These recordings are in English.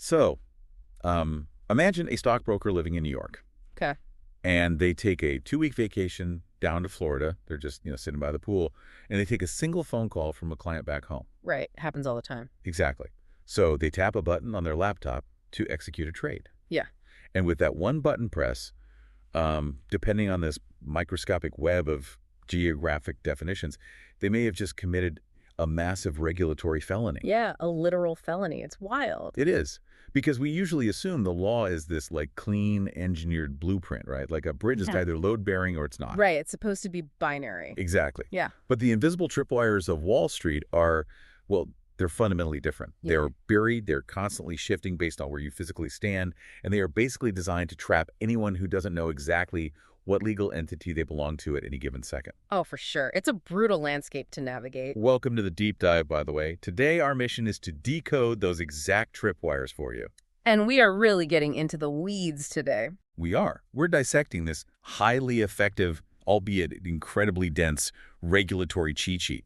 So, imagine a stockbroker living in New York, Okay. and they take a 2-week vacation down to Florida. They're just, sitting by the pool, and they take a single phone call from a client back home. Right. Happens all the time. Exactly. So they tap a button on their laptop to execute a trade. Yeah. And with that one button press, depending on this microscopic web of geographic definitions, they may have just committed a massive regulatory felony. Yeah, a literal felony. It's wild. It is. Because we usually assume the law is this clean engineered blueprint, right? Like a bridge is Yeah. either load bearing or it's not. Right. It's supposed to be binary. Exactly. Yeah. But the invisible tripwires of Wall Street are, well, they're fundamentally different. Yeah. They're buried, they're constantly shifting based on where you physically stand, and they are basically designed to trap anyone who doesn't know exactly what legal entity they belong to at any given second. Oh, for sure. It's a brutal landscape to navigate. Welcome to the deep dive, by the way. Today, our mission is to decode those exact tripwires for you. And we are really getting into the weeds today. We are. We're dissecting this highly effective, albeit incredibly dense, regulatory cheat sheet.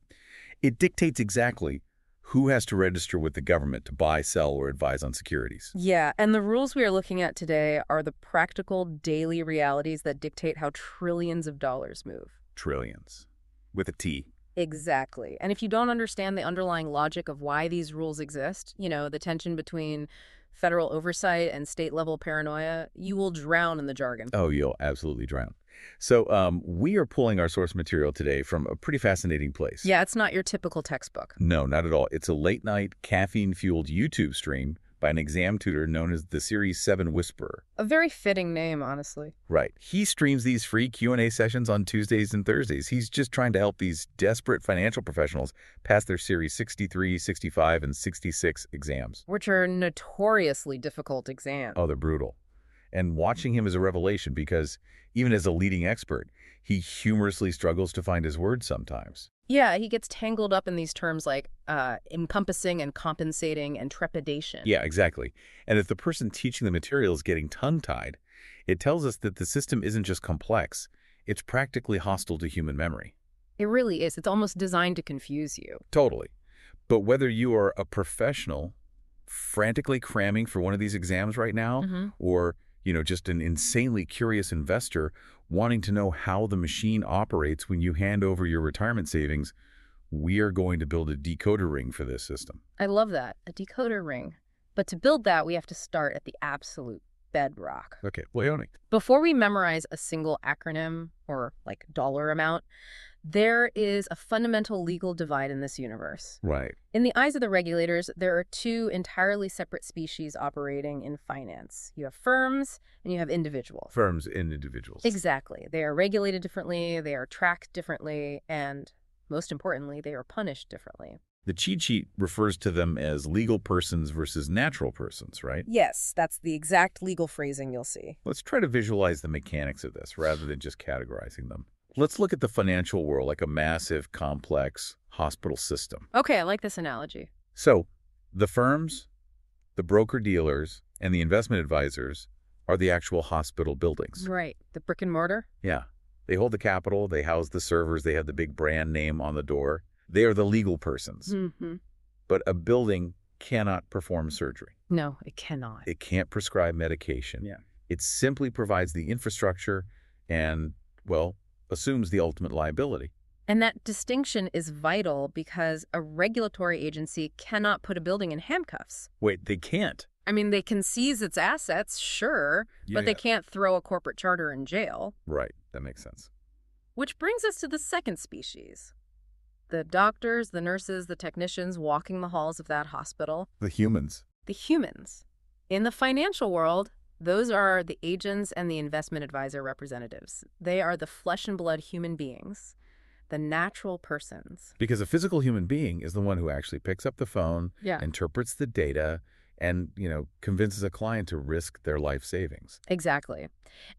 It dictates exactly who has to register with the government to buy, sell, or advise on securities. Yeah, and the rules we are looking at today are the practical daily realities that dictate how trillions of dollars move. Trillions. With a T. Exactly. And if you don't understand the underlying logic of why these rules exist, the tension between federal oversight and state-level paranoia, you will drown in the jargon. Oh, you'll absolutely drown. So we are pulling our source material today from a pretty fascinating place. Yeah, it's not your typical textbook. No, not at all. It's a late-night, caffeine-fueled YouTube stream by an exam tutor known as the Series 7 Whisperer. A very fitting name, honestly. Right. He streams these free Q&A sessions on Tuesdays and Thursdays. He's just trying to help these desperate financial professionals pass their Series 63, 65, and 66 exams. Which are notoriously difficult exams. Oh, they're brutal. And watching him is a revelation because even as a leading expert, he humorously struggles to find his words sometimes. Yeah, he gets tangled up in these terms like encompassing and compensating and trepidation. Yeah, exactly. And if the person teaching the material is getting tongue-tied, it tells us that the system isn't just complex, it's practically hostile to human memory. It really is. It's almost designed to confuse you. Totally. But whether you are a professional frantically cramming for one of these exams right now, or just an insanely curious investor wanting to know how the machine operates when you hand over your retirement savings, we are going to build a decoder ring for this system. I love that, a decoder ring. But to build that, we have to start at the absolute bedrock. Okay, Leone. Before we memorize a single acronym or dollar amount, there is a fundamental legal divide in this universe. Right. In the eyes of the regulators, there are two entirely separate species operating in finance. You have firms and you have individuals. Firms and individuals. Exactly. They are regulated differently, they are tracked differently, and most importantly, they are punished differently. The cheat sheet refers to them as legal persons versus natural persons, right? Yes, that's the exact legal phrasing you'll see. Let's try to visualize the mechanics of this rather than just categorizing them. Let's look at the financial world like a massive, complex hospital system. Okay, I like this analogy. So, the firms, the broker-dealers, and the investment advisors are the actual hospital buildings. Right. The brick and mortar? Yeah. They hold the capital, they house the servers, they have the big brand name on the door. They are the legal persons. Mm-hmm. But a building cannot perform surgery. No, it cannot. It can't prescribe medication. Yeah. It simply provides the infrastructure and, assumes the ultimate liability. And that distinction is vital because a regulatory agency cannot put a building in handcuffs. Wait, they can't? I mean, they can seize its assets, sure, but they can't throw a corporate charter in jail. Right, that makes sense. Which brings us to the second species. The doctors, the nurses, the technicians walking the halls of that hospital. The humans. The humans. In the financial world, those are the agents and the investment advisor representatives. They are the flesh and blood human beings, the natural persons. Because a physical human being is the one who actually picks up the phone, Yeah. interprets the data, and, convinces a client to risk their life savings. Exactly.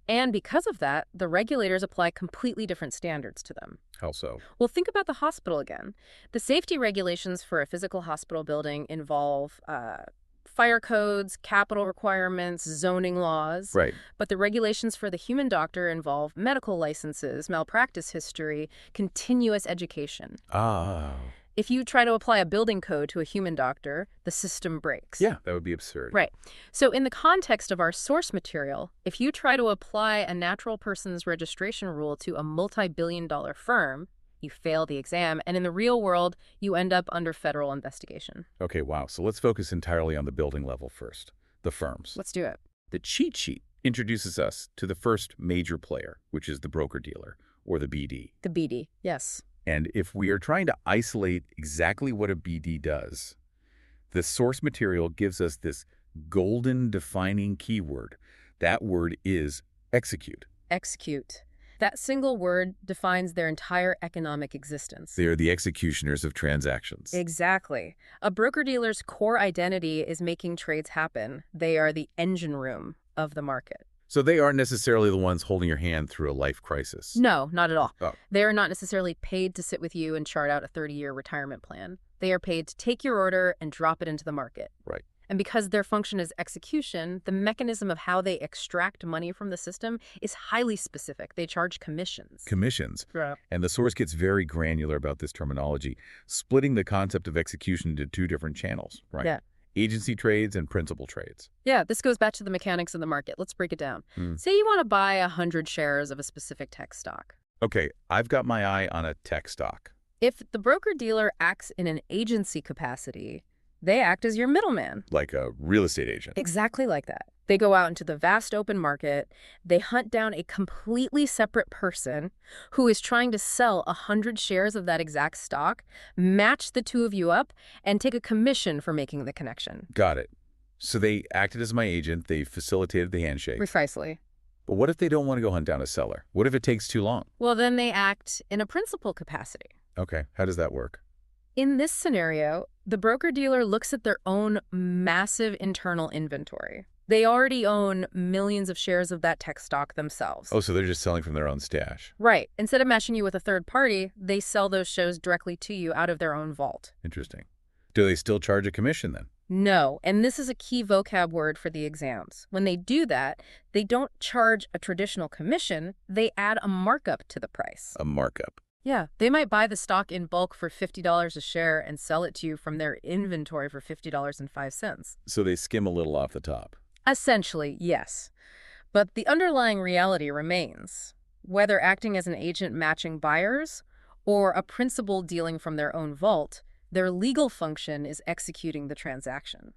And because of that, the regulators apply completely different standards to them. How so? Well, think about the hospital again. The safety regulations for a physical hospital building involve fire codes, capital requirements, zoning laws. Right. But the regulations for the human doctor involve medical licenses, malpractice history, continuous education. Ah. If you try to apply a building code to a human doctor, the system breaks. Yeah, that would be absurd. Right. So in the context of our source material, if you try to apply a natural person's registration rule to a multi-billion-dollar firm, you fail the exam, and in the real world, you end up under federal investigation. Okay, wow. So let's focus entirely on the building level first, the firms. Let's do it. The cheat sheet introduces us to the first major player, which is the broker-dealer, or the BD. The BD, yes. And if we are trying to isolate exactly what a BD does, the source material gives us this golden defining keyword. That word is execute. Execute. That single word defines their entire economic existence. They are the executioners of transactions. Exactly. A broker-dealer's core identity is making trades happen. They are the engine room of the market. So they aren't necessarily the ones holding your hand through a life crisis. No, not at all. Oh. They are not necessarily paid to sit with you and chart out a 30-year retirement plan. They are paid to take your order and drop it into the market. Right. And because their function is execution, the mechanism of how they extract money from the system is highly specific. They charge commissions. Commissions. Yeah. And the source gets very granular about this terminology, splitting the concept of execution into two different channels, right? Yeah. Agency trades and principal trades. Yeah, this goes back to the mechanics of the market. Let's break it down. Say you want to buy 100 shares of a specific tech stock. Okay, I've got my eye on a tech stock. If the broker-dealer acts in an agency capacity, they act as your middleman. Like a real estate agent. Exactly like that. They go out into the vast open market. They hunt down a completely separate person who is trying to sell 100 shares of that exact stock, match the two of you up, and take a commission for making the connection. Got it. So they acted as my agent. They facilitated the handshake. Precisely. But what if they don't want to go hunt down a seller? What if it takes too long? Well, then they act in a principal capacity. Okay, how does that work? In this scenario, the broker-dealer looks at their own massive internal inventory. They already own millions of shares of that tech stock themselves. Oh, so they're just selling from their own stash. Right. Instead of matching you with a third party, they sell those shares directly to you out of their own vault. Interesting. Do they still charge a commission then? No, and this is a key vocab word for the exams. When they do that, they don't charge a traditional commission, they add a markup to the price. A markup. Yeah, they might buy the stock in bulk for $50 a share and sell it to you from their inventory for $50.05. So they skim a little off the top. Essentially, yes. But the underlying reality remains. Whether acting as an agent matching buyers or a principal dealing from their own vault, their legal function is executing the transaction.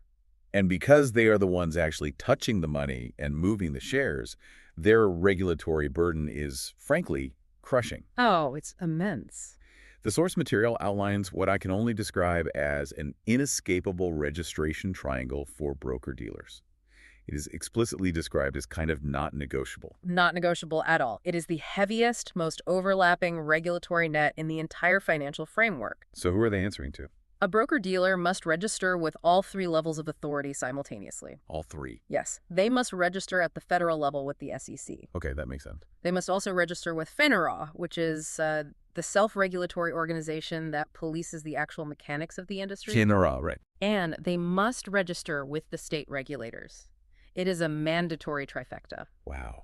And because they are the ones actually touching the money and moving the shares, their regulatory burden is, frankly, crushing. Oh, it's immense. The source material outlines what I can only describe as an inescapable registration triangle for broker-dealers. It is explicitly described as kind of not negotiable. Not negotiable at all. It is the heaviest, most overlapping regulatory net in the entire financial framework. So who are they answering to? A broker-dealer must register with all three levels of authority simultaneously. All three. Yes, they must register at the federal level with the SEC. Okay, that makes sense. They must also register with FINRA, which is the self-regulatory organization that polices the actual mechanics of the industry. FINRA, right. And they must register with the state regulators. It is a mandatory trifecta. Wow.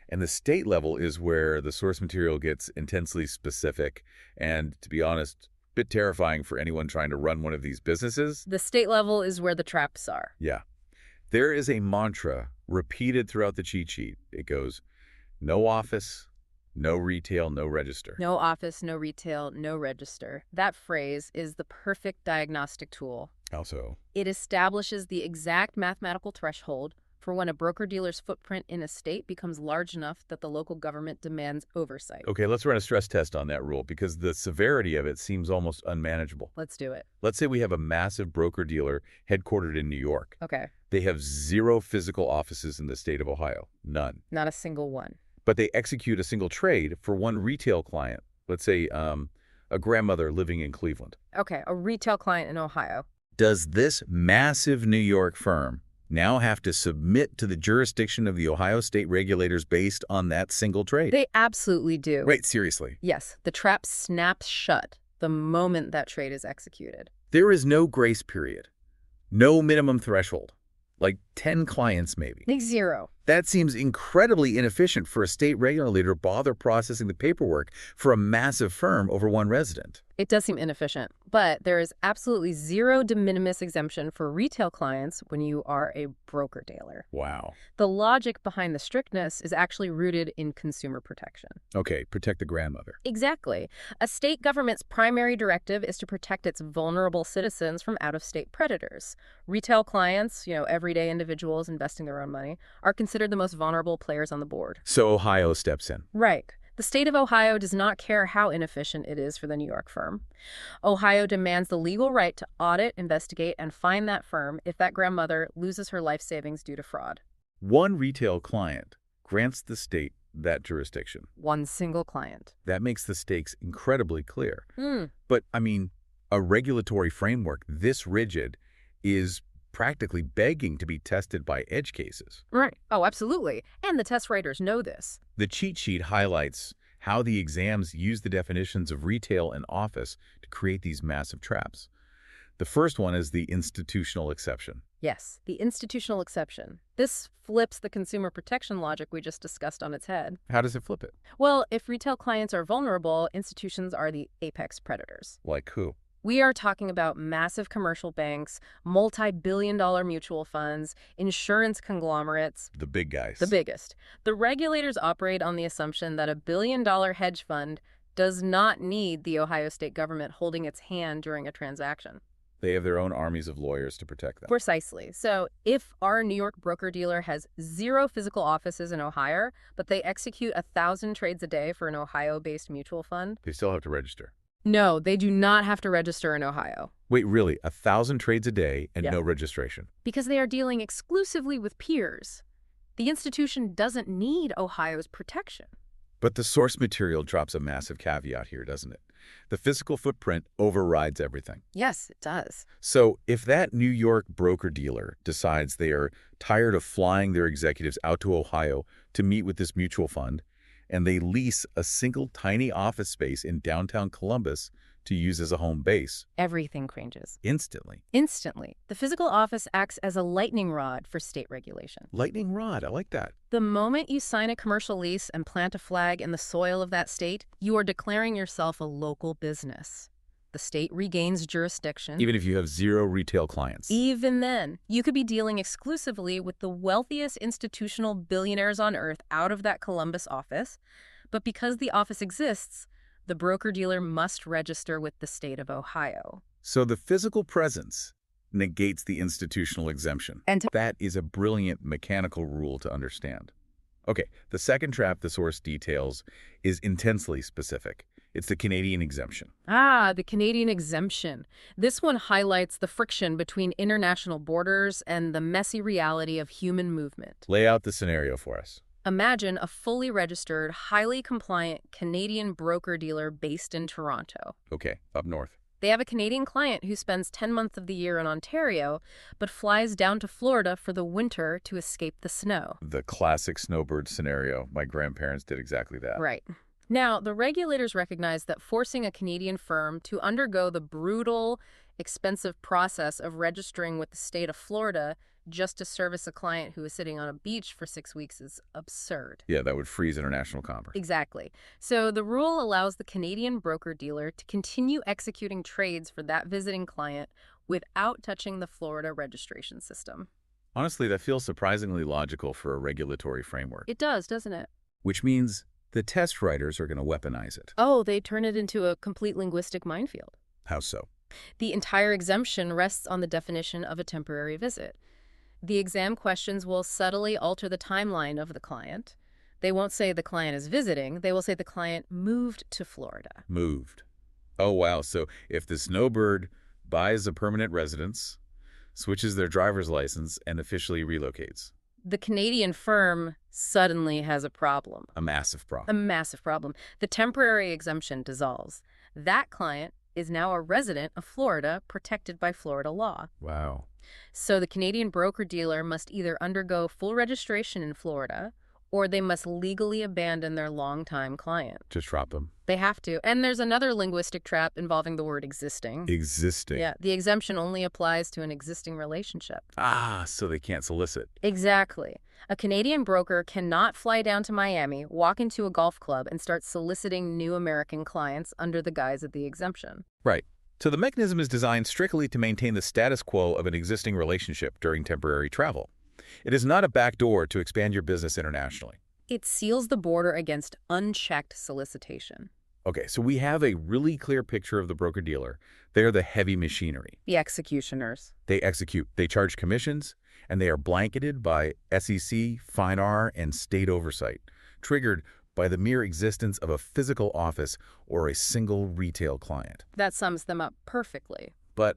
And the state level is where the source material gets intensely specific and, to be honest, a bit terrifying for anyone trying to run one of these businesses. The state level is where the traps are. Yeah. There is a mantra repeated throughout the cheat sheet. It goes, no office, no retail, no register. No office, no retail, no register. That phrase is the perfect diagnostic tool. How so? It establishes the exact mathematical threshold for when a broker-dealer's footprint in a state becomes large enough that the local government demands oversight. Okay, let's run a stress test on that rule because the severity of it seems almost unmanageable. Let's do it. Let's say we have a massive broker-dealer headquartered in New York. Okay. They have 0 physical offices in the state of Ohio. None. Not a single one. But they execute a single trade for one retail client. Let's say a grandmother living in Cleveland. Okay, a retail client in Ohio. Does this massive New York firm now have to submit to the jurisdiction of the Ohio state regulators based on that single trade? They absolutely do. Wait, seriously? Yes, the trap snaps shut the moment that trade is executed. There is no grace period, no minimum threshold, like 10 clients maybe. 0. That seems incredibly inefficient for a state regulator to bother processing the paperwork for a massive firm over one resident. It does seem inefficient, But there is absolutely zero de minimis exemption for retail clients when you are a broker-dealer. Wow. The logic behind the strictness is actually rooted in consumer protection. Okay, protect the grandmother. Exactly. A state government's primary directive is to protect its vulnerable citizens from out-of-state predators. Retail clients, everyday individuals investing their own money, are considered the most vulnerable players on the board. So Ohio steps in. Right. The state of Ohio does not care how inefficient it is for the New York firm. Ohio demands the legal right to audit, investigate, and fine that firm if that grandmother loses her life savings due to fraud. One retail client grants the state that jurisdiction. One single client. That makes the stakes incredibly clear. Hmm. But, a regulatory framework this rigid is practically begging to be tested by edge cases. Right. Oh, absolutely. And the test writers know this. The cheat sheet highlights how the exams use the definitions of retail and office to create these massive traps. The first one is the institutional exception. Yes, the institutional exception. This flips the consumer protection logic we just discussed on its head. How does it flip it? Well, if retail clients are vulnerable, institutions are the apex predators. Like who? We are talking about massive commercial banks, multi-billion-dollar mutual funds, insurance conglomerates. The big guys. The biggest. The regulators operate on the assumption that a billion-dollar hedge fund does not need the Ohio state government holding its hand during a transaction. They have their own armies of lawyers to protect them. Precisely. So if our New York broker-dealer has 0 physical offices in Ohio, but they execute 1,000 trades a day for an Ohio-based mutual fund? They still have to register. No, they do not have to register in Ohio. Wait, really? 1,000 trades a day and no registration? Because they are dealing exclusively with peers. The institution doesn't need Ohio's protection. But the source material drops a massive caveat here, doesn't it? The physical footprint overrides everything. Yes, it does. So if that New York broker-dealer decides they are tired of flying their executives out to Ohio to meet with this mutual fund, and they lease a single tiny office space in downtown Columbus to use as a home base. Everything changes. Instantly. Instantly. The physical office acts as a lightning rod for state regulation. Lightning rod, I like that. The moment you sign a commercial lease and plant a flag in the soil of that state, you are declaring yourself a local business. The state regains jurisdiction. Even if you have 0 retail clients. Even then, you could be dealing exclusively with the wealthiest institutional billionaires on earth out of that Columbus office. But because the office exists, the broker-dealer must register with the state of Ohio. So the physical presence negates the institutional exemption. And that is a brilliant mechanical rule to understand. Okay, the second trap the source details is intensely specific. It's the Canadian exemption. the Canadian exemption. This one highlights the friction between international borders and the messy reality of human movement. Lay out the scenario for us. Imagine a fully registered, highly compliant Canadian broker-dealer based in Toronto. Okay, up north. They have a Canadian client who spends 10 months of the year in Ontario, but flies down to Florida for the winter to escape the snow. The classic snowbird scenario. My grandparents did exactly that. Right. Now, the regulators recognize that forcing a Canadian firm to undergo the brutal, expensive process of registering with the state of Florida just to service a client who is sitting on a beach for 6 weeks is absurd. Yeah, that would freeze international commerce. Exactly. So the rule allows the Canadian broker-dealer to continue executing trades for that visiting client without touching the Florida registration system. Honestly, that feels surprisingly logical for a regulatory framework. It does, doesn't it? Which means the test writers are going to weaponize it. Oh, they turn it into a complete linguistic minefield. How so? The entire exemption rests on the definition of a temporary visit. The exam questions will subtly alter the timeline of the client. They won't say the client is visiting. They will say the client moved to Florida. Moved. Oh, wow. So if the snowbird buys a permanent residence, switches their driver's license, and officially relocates. The Canadian firm suddenly has a problem. A massive A problem. massive problem. The temporary exemption dissolves. That client is now a resident of Florida, protected by Florida law. Wow. So the Canadian broker-dealer must either undergo full registration in Florida, or they must legally abandon their longtime client. Just drop them. They have to. And there's another linguistic trap involving the word existing. Existing. Yeah, the exemption only applies to an existing relationship. So they can't solicit. Exactly. A Canadian broker cannot fly down to Miami, walk into a golf club, and start soliciting new American clients under the guise of the exemption. Right. So the mechanism is designed strictly to maintain the status quo of an existing relationship during temporary travel. It is not a backdoor to expand your business internationally. It seals the border against unchecked solicitation. Okay, so we have a really clear picture of the broker-dealer. They're the heavy machinery. The executioners. They execute, they charge commissions, and they are blanketed by SEC, FINRA, and state oversight, triggered by the mere existence of a physical office or a single retail client. That sums them up perfectly. But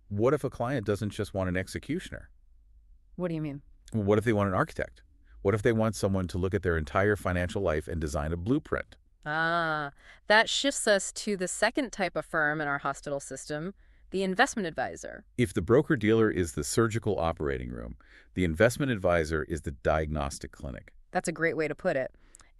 what if a client doesn't just want an executioner? What do you mean? What if they want an architect? What if they want someone to look at their entire financial life and design a blueprint? Ah, that shifts us to the second type of firm in our hospital system, the investment advisor. If the broker-dealer is the surgical operating room, the investment advisor is the diagnostic clinic. That's a great way to put it.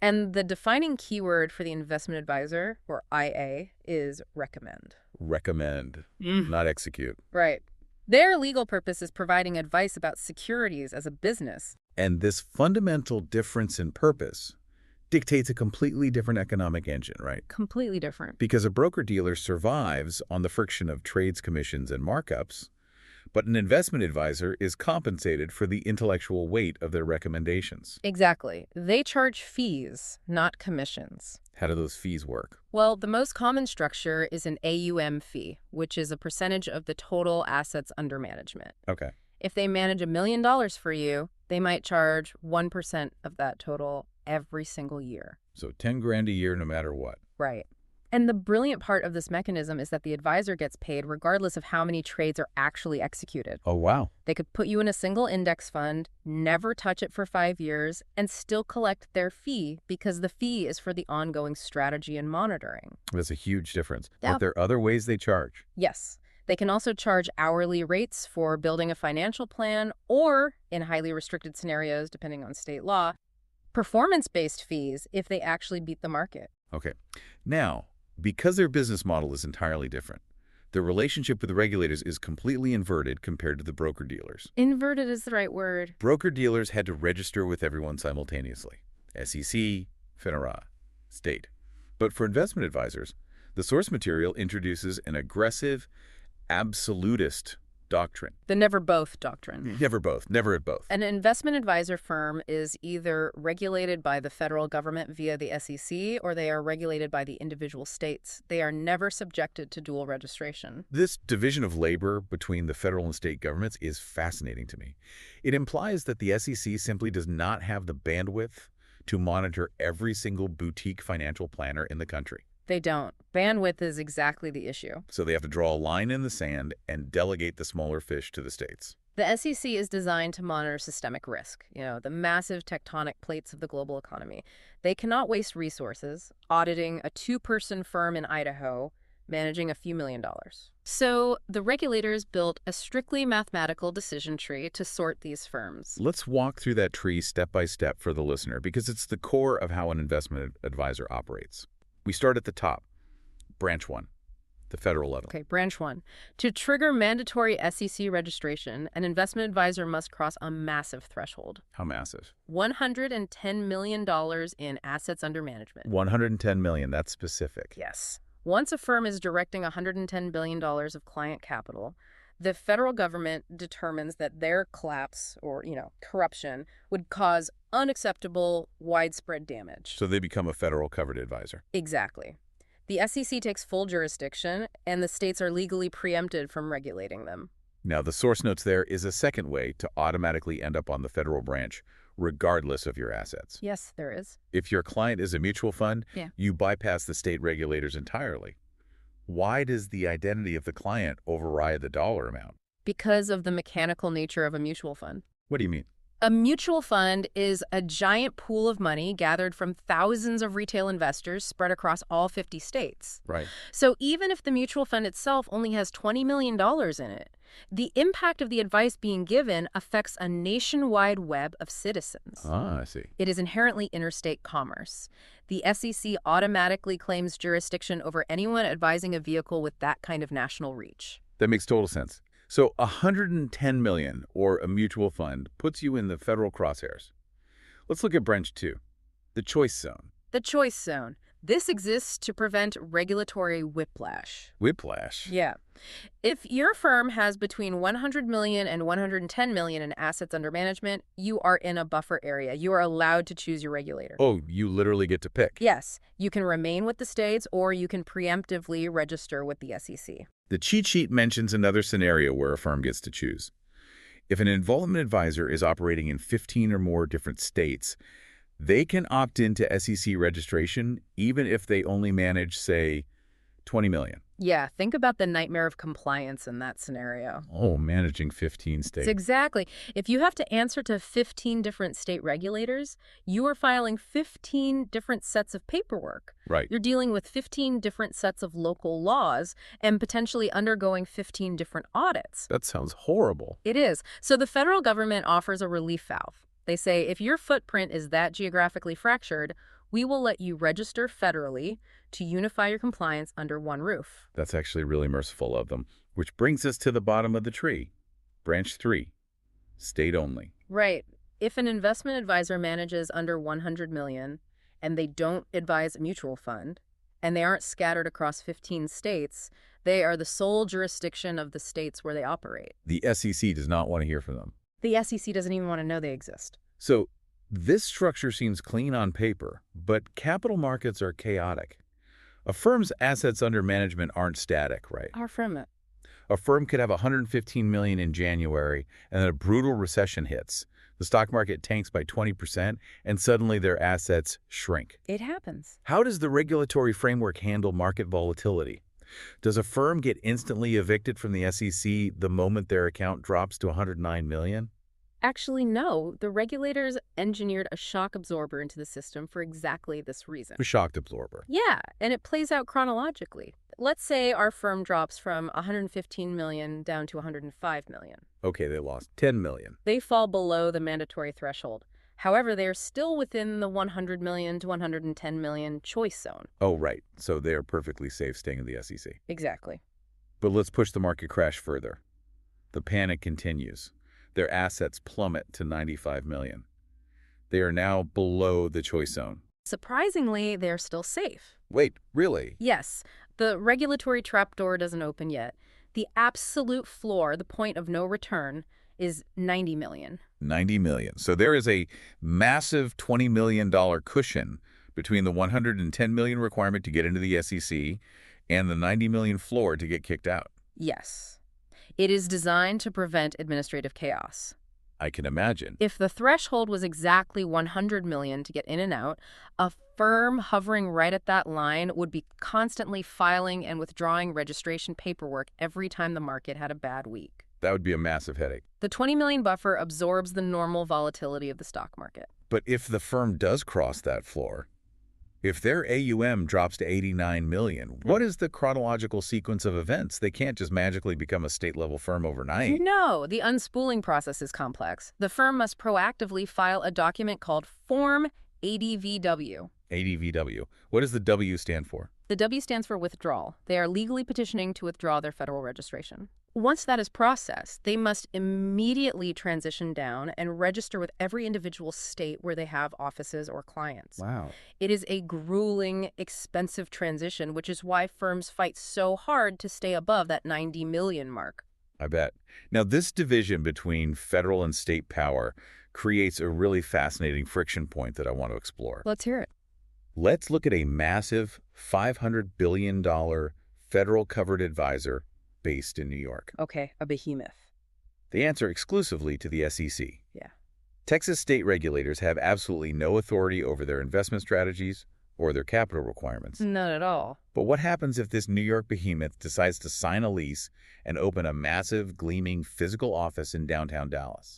And the defining keyword for the investment advisor, or IA, is recommend. Recommend, not execute. Right. Their legal purpose is providing advice about securities as a business. And this fundamental difference in purpose dictates a completely different economic engine, right? Completely different. Because a broker-dealer survives on the friction of trades, commissions, and markups, but an investment advisor is compensated for the intellectual weight of their recommendations. Exactly. They charge fees, not commissions. How do those fees work? Well, the most common structure is an AUM fee, which is a percentage of the total assets under management. Okay. If they manage $1 million for you, they might charge 1% of that total every single year. So 10 grand a year no matter what. Right. And the brilliant part of this mechanism is that the advisor gets paid regardless of how many trades are actually executed. Oh, wow. They could put you in a single index fund, never touch it for 5 years, and still collect their fee because the fee is for the ongoing strategy and monitoring. That's a huge difference. Yeah. Are there other ways they charge? Yes. They can also charge hourly rates for building a financial plan or, in highly restricted scenarios, depending on state law, performance-based fees if they actually beat the market. Okay. Now, because their business model is entirely different, their relationship with the regulators is completely inverted compared to the broker-dealers. Inverted is the right word. Broker-dealers had to register with everyone simultaneously. SEC, FINRA, state. But for investment advisors, the source material introduces an aggressive, absolutist doctrine. The never both doctrine. Never both. Never at both. An investment advisor firm is either regulated by the federal government via the SEC or they are regulated by the individual states. They are never subjected to dual registration. This division of labor between the federal and state governments is fascinating to me. It implies that the SEC simply does not have the bandwidth to monitor every single boutique financial planner in the country. They don't. Bandwidth is exactly the issue. So they have to draw a line in the sand and delegate the smaller fish to the states. The SEC is designed to monitor systemic risk, the massive tectonic plates of the global economy. They cannot waste resources auditing a two-person firm in Idaho managing a few $1 million. So the regulators built a strictly mathematical decision tree to sort these firms. Let's walk through that tree step by step for the listener because it's the core of how an investment advisor operates. We start at the top, branch 1, the federal level. Okay, branch 1. To trigger mandatory SEC registration, an investment advisor must cross a massive threshold. How massive? $110 million in assets under management. 110 million, that's specific. Yes. Once a firm is directing $110 billion of client capital, the federal government determines that their collapse or, corruption would cause unacceptable, widespread damage. So they become a federal covered advisor. Exactly. The SEC takes full jurisdiction, and the states are legally preempted from regulating them. Now, the source notes there is a second way to automatically end up on the federal branch, regardless of your assets. Yes, there is. If your client is a mutual fund, Yeah. you bypass the state regulators entirely. Why does the identity of the client override the dollar amount? Because of the mechanical nature of a mutual fund. What do you mean? A mutual fund is a giant pool of money gathered from thousands of retail investors spread across all 50 states. Right. So even if the mutual fund itself only has $20 million in it, the impact of the advice being given affects a nationwide web of citizens. Ah, I see. It is inherently interstate commerce. The SEC automatically claims jurisdiction over anyone advising a vehicle with that kind of national reach. That makes total sense. So 110 million, or a mutual fund, puts you in the federal crosshairs. Let's look at branch 2, the choice zone. The choice zone. This exists to prevent regulatory whiplash. Whiplash. Yeah. If your firm has between 100 million and 110 million in assets under management, you are in a buffer area. You are allowed to choose your regulator. Oh, you literally get to pick. Yes, you can remain with the states or you can preemptively register with the SEC. The cheat sheet mentions another scenario where a firm gets to choose. If an involvement advisor is operating in 15 or more different states, they can opt into SEC registration even if they only manage, say, 20 million. Yeah, think about the nightmare of compliance in that scenario. Oh, managing 15 states. Exactly. If you have to answer to 15 different state regulators, you are filing 15 different sets of paperwork. Right. You're dealing with 15 different sets of local laws and potentially undergoing 15 different audits. That sounds horrible. It is. So the federal government offers a relief valve. They say if your footprint is that geographically fractured, we will let you register federally to unify your compliance under one roof. That's actually really merciful of them, which brings us to the bottom of the tree. Branch 3, state only. Right. If an investment advisor manages under 100 million and they don't advise a mutual fund and they aren't scattered across 15 states, they are the sole jurisdiction of the states where they operate. The SEC does not want to hear from them. The SEC doesn't even want to know they exist. So this structure seems clean on paper, but capital markets are chaotic. A firm's assets under management aren't static, right? Far from it. A firm could have 115 million in January, and then a brutal recession hits. The stock market tanks by 20%, and suddenly their assets shrink. It happens. How does the regulatory framework handle market volatility? Does a firm get instantly evicted from the SEC the moment their account drops to 109 million? Actually, no. The regulators engineered a shock absorber into the system for exactly this reason. A shock absorber. Yeah, and it plays out chronologically. Let's say our firm drops from 115 million down to 105 million. Okay, they lost 10 million. They fall below the mandatory threshold. However, they are still within the 100 million to 110 million choice zone. Oh, right. So they're perfectly safe staying in the SEC. Exactly. But let's push the market crash further. The panic continues. Their assets plummet to 95 million. They are now below the choice zone. Surprisingly, they're still safe. Wait, really? Yes, the regulatory trapdoor doesn't open yet. The absolute floor, the point of no return, is 90 million. 90 million. So there is a massive $20 million cushion between the 110 million requirement to get into the SEC and the 90 million floor to get kicked out. Yes. It is designed to prevent administrative chaos. I can imagine. If the threshold was exactly 100 million to get in and out, a firm hovering right at that line would be constantly filing and withdrawing registration paperwork every time the market had a bad week. That would be a massive headache. The 20 million buffer absorbs the normal volatility of the stock market. But if the firm does cross that floor, if their AUM drops to 89 million, what is the chronological sequence of events? They can't just magically become a state-level firm overnight. No, the unspooling process is complex. The firm must proactively file a document called Form ADVW. ADVW. What does the W stand for? The W stands for withdrawal. They are legally petitioning to withdraw their federal registration. Once that is processed, they must immediately transition down and register with every individual state where they have offices or clients. Wow. It is a grueling, expensive transition, which is why firms fight so hard to stay above that 90 million mark. I bet. Now, this division between federal and state power creates a really fascinating friction point that I want to explore. Let's hear it. Let's look at a massive $500 billion federal covered advisor based in New York. Okay, a behemoth. They answer exclusively to the SEC. Yeah. Texas state regulators have absolutely no authority over their investment strategies or their capital requirements. Not at all. But what happens if this New York behemoth decides to sign a lease and open a massive, gleaming physical office in downtown Dallas?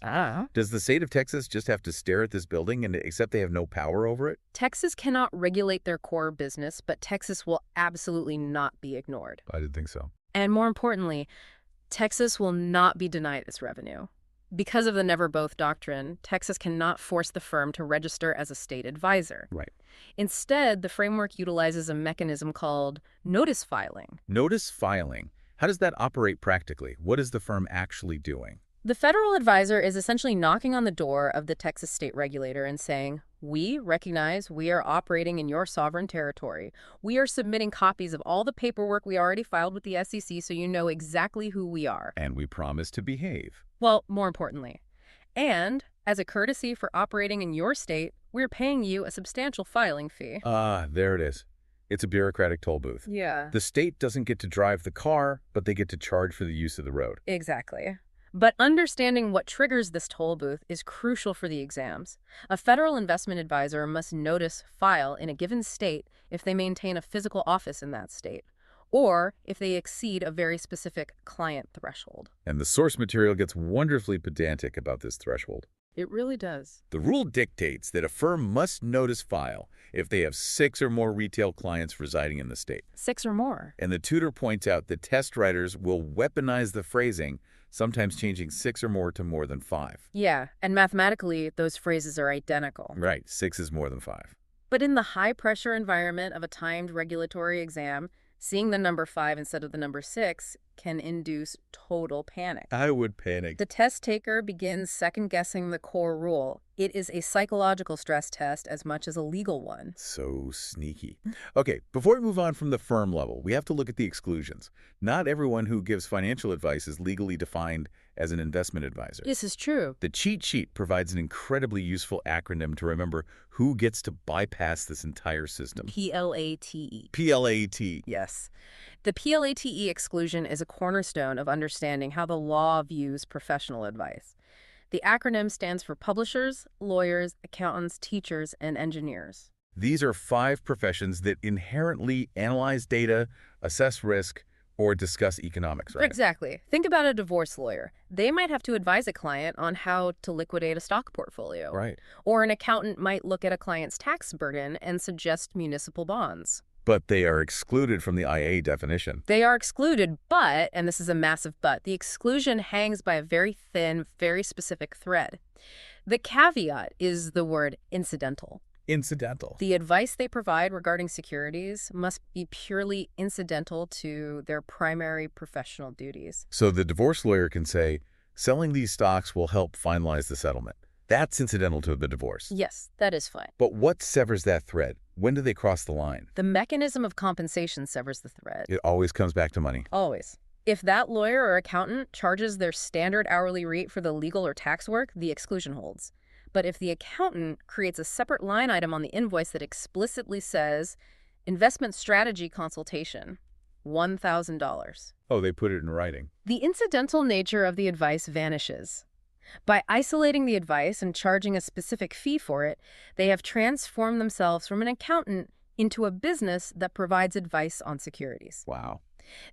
Does the state of Texas just have to stare at this building and accept they have no power over it? Texas cannot regulate their core business, but Texas will absolutely not be ignored. I didn't think so. And more importantly, Texas will not be denied this revenue. Because of the never both doctrine, Texas cannot force the firm to register as a state advisor. Right. Instead, the framework utilizes a mechanism called notice filing. Notice filing. How does that operate practically? What is the firm actually doing? The federal advisor is essentially knocking on the door of the Texas state regulator and saying, We recognize we are operating in your sovereign territory. We are submitting copies of all the paperwork we already filed with the SEC so you know exactly who we are. And we promise to behave. Well, more importantly. And, as a courtesy for operating in your state, we're paying you a substantial filing fee. Ah, there it is. It's a bureaucratic toll booth. Yeah. The state doesn't get to drive the car, but they get to charge for the use of the road. Exactly. But understanding what triggers this toll booth is crucial for the exams. A federal investment advisor must notice file in a given state if they maintain a physical office in that state, or if they exceed a very specific client threshold. And the source material gets wonderfully pedantic about this threshold. It really does. The rule dictates that a firm must notice file if they have 6 or more retail clients residing in the state. 6 or more. And the tutor points out that test writers will weaponize the phrasing, sometimes changing 6 or more to more than 5. Yeah, and mathematically, those phrases are identical. Right, 6 is more than 5. But in the high-pressure environment of a timed regulatory exam, seeing the number 5 instead of the number 6 can induce total panic. I would panic. The test taker begins second-guessing the core rule. It is a psychological stress test as much as a legal one. So sneaky. Okay, before we move on from the firm level, we have to look at the exclusions. Not everyone who gives financial advice is legally defined as an investment advisor. This is true. The cheat sheet provides an incredibly useful acronym to remember who gets to bypass this entire system. PLATE. PLAT. Yes. The PLATE exclusion is a cornerstone of understanding how the law views professional advice. The acronym stands for publishers, lawyers, accountants, teachers, and engineers. These are 5 professions that inherently analyze data, assess risk, or discuss economics, right? Exactly. Think about a divorce lawyer. They might have to advise a client on how to liquidate a stock portfolio. Right. Or an accountant might look at a client's tax burden and suggest municipal bonds. But they are excluded from the IA definition. They are excluded, but, and this is a massive but, the exclusion hangs by a very thin, very specific thread. The caveat is the word incidental. Incidental. The advice they provide regarding securities must be purely incidental to their primary professional duties. So the divorce lawyer can say, selling these stocks will help finalize the settlement. That's incidental to the divorce. Yes, that is fine. But what severs that thread? When do they cross the line? The mechanism of compensation severs the thread. It always comes back to money. Always. If that lawyer or accountant charges their standard hourly rate for the legal or tax work, the exclusion holds. But if the accountant creates a separate line item on the invoice that explicitly says, investment strategy consultation, $1,000. Oh, they put it in writing. The incidental nature of the advice vanishes. By isolating the advice and charging a specific fee for it, they have transformed themselves from an accountant into a business that provides advice on securities. Wow.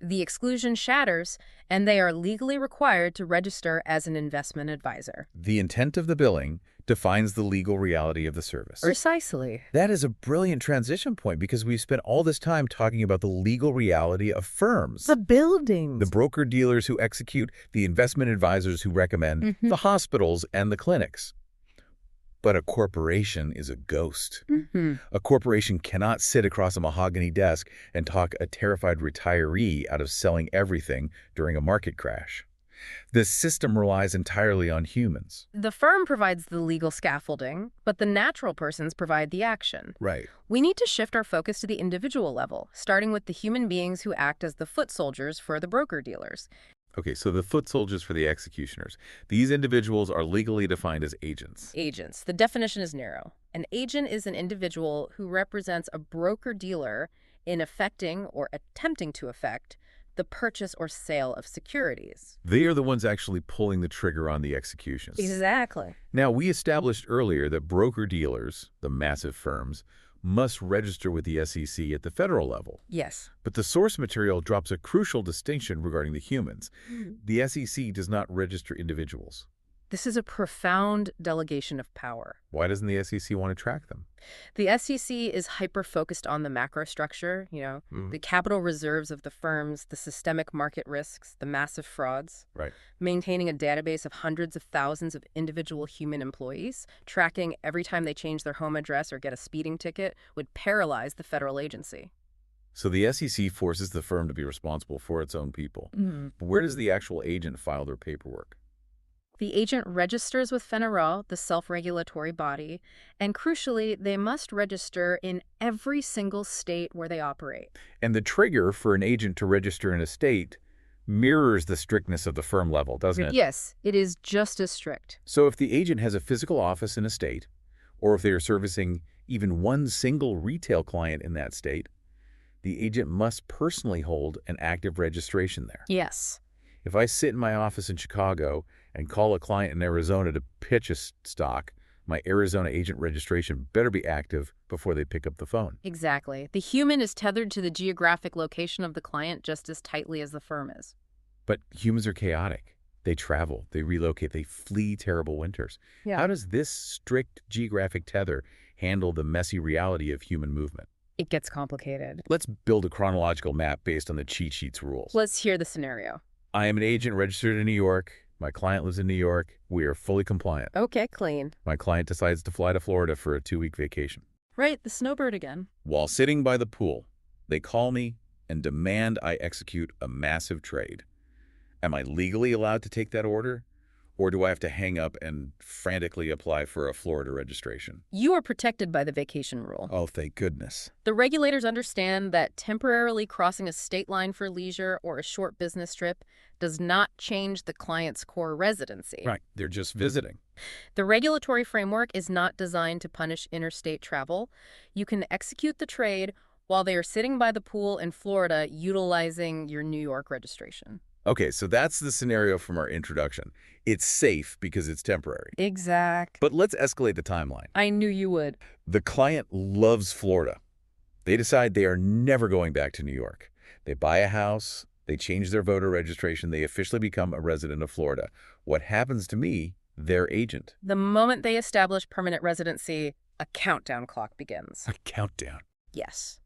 The exclusion shatters, and they are legally required to register as an investment advisor. The intent of the billing defines the legal reality of the service. Precisely. That is a brilliant transition point because we've spent all this time talking about the legal reality of firms. The buildings. The broker-dealers who execute, the investment advisors who recommend, the hospitals and the clinics. But a corporation is a ghost. A corporation cannot sit across a mahogany desk and talk a terrified retiree out of selling everything during a market crash. This system relies entirely on humans. The firm provides the legal scaffolding, but the natural persons provide the action. Right. We need to shift our focus to the individual level, starting with the human beings who act as the foot soldiers for the broker-dealers. Okay, so the foot soldiers for the executioners. These individuals are legally defined as agents. Agents. The definition is narrow. An agent is an individual who represents a broker-dealer in effecting or attempting to effect the purchase or sale of securities. They are the ones actually pulling the trigger on the executions. Exactly. Now, we established earlier that broker-dealers, the massive firms, must register with the SEC at the federal level. Yes. But the source material drops a crucial distinction regarding the humans. The SEC does not register individuals. This is a profound delegation of power. Why doesn't the SEC want to track them? The SEC is hyper-focused on the macro structure, the capital reserves of the firms, the systemic market risks, the massive frauds. Right. Maintaining a database of hundreds of thousands of individual human employees, tracking every time they change their home address or get a speeding ticket, would paralyze the federal agency. So the SEC forces the firm to be responsible for its own people. But where does the actual agent file their paperwork? The agent registers with FINRA, the self-regulatory body, and crucially, they must register in every single state where they operate. And the trigger for an agent to register in a state mirrors the strictness of the firm level, doesn't it? Yes, it is just as strict. So if the agent has a physical office in a state, or if they are servicing even one single retail client in that state, the agent must personally hold an active registration there. Yes. If I sit in my office in Chicago and call a client in Arizona to pitch a stock, my Arizona agent registration better be active before they pick up the phone. Exactly. The human is tethered to the geographic location of the client just as tightly as the firm is. But humans are chaotic. They travel, they relocate, they flee terrible winters. Yeah. How does this strict geographic tether handle the messy reality of human movement? It gets complicated. Let's build a chronological map based on the cheat sheet's rules. Let's hear the scenario. I am an agent registered in New York. My client lives in New York. We are fully compliant. Okay, clean. My client decides to fly to Florida for a 2-week vacation. Right, the snowbird again. While sitting by the pool, they call me and demand I execute a massive trade. Am I legally allowed to take that order? Or do I have to hang up and frantically apply for a Florida registration? You are protected by the vacation rule. Oh, thank goodness. The regulators understand that temporarily crossing a state line for leisure or a short business trip does not change the client's core residency. Right, they're just visiting. The regulatory framework is not designed to punish interstate travel. You can execute the trade while they are sitting by the pool in Florida utilizing your New York registration. Okay, so that's the scenario from our introduction. It's safe because it's temporary. Exact. But let's escalate the timeline. I knew you would. The client loves Florida. They decide they are never going back to New York. They buy a house, they change their voter registration, they officially become a resident of Florida. What happens to me? Their agent. The moment they establish permanent residency, a countdown clock begins. A countdown. Yes.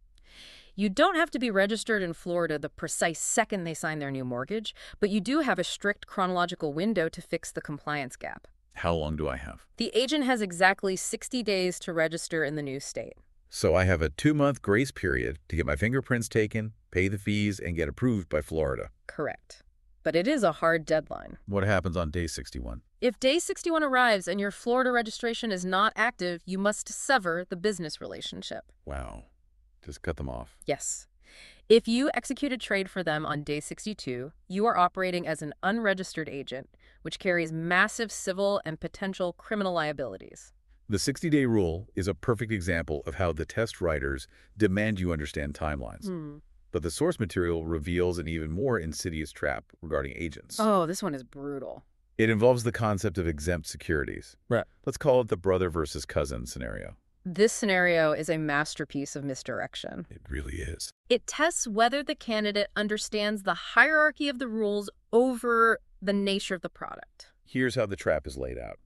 You don't have to be registered in Florida the precise second they sign their new mortgage, but you do have a strict chronological window to fix the compliance gap. How long do I have? The agent has exactly 60 days to register in the new state. So I have a 2-month grace period to get my fingerprints taken, pay the fees, and get approved by Florida. Correct. But it is a hard deadline. What happens on day 61? If day 61 arrives and your Florida registration is not active, you must sever the business relationship. Wow. Just cut them off. Yes. If you execute a trade for them on day 62, you are operating as an unregistered agent, which carries massive civil and potential criminal liabilities. The 60-day rule is a perfect example of how the test writers demand you understand timelines. But the source material reveals an even more insidious trap regarding agents. Oh, this one is brutal. It involves the concept of exempt securities. Right. Let's call it the brother versus cousin scenario. This scenario is a masterpiece of misdirection. It really is. It tests whether the candidate understands the hierarchy of the rules over the nature of the product. Here's how the trap is laid out.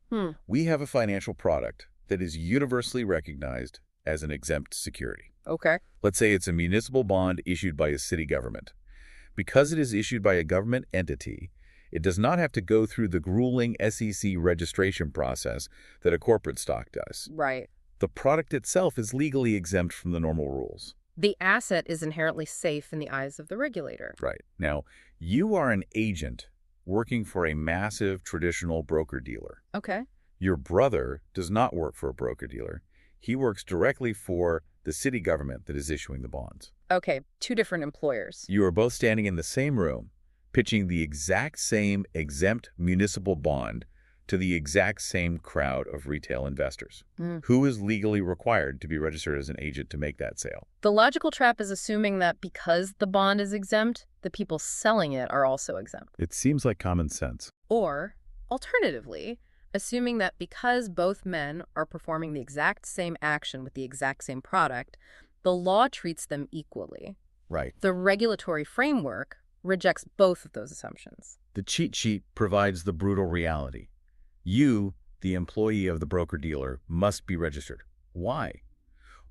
We have a financial product that is universally recognized as an exempt security. Okay. Let's say it's a municipal bond issued by a city government. Because it is issued by a government entity, it does not have to go through the grueling SEC registration process that a corporate stock does. Right. The product itself is legally exempt from the normal rules. The asset is inherently safe in the eyes of the regulator. Right. Now, you are an agent working for a massive traditional broker-dealer. Okay. Your brother does not work for a broker-dealer. He works directly for the city government that is issuing the bonds. Okay, two different employers. You are both standing in the same room, pitching the exact same exempt municipal bond to the exact same crowd of retail investors. Who is legally required to be registered as an agent to make that sale? The logical trap is assuming that because the bond is exempt, the people selling it are also exempt. It seems like common sense. Or, alternatively, assuming that because both men are performing the exact same action with the exact same product, the law treats them equally. Right. The regulatory framework rejects both of those assumptions. The cheat sheet provides the brutal reality. You, the employee of the broker-dealer, must be registered. Why?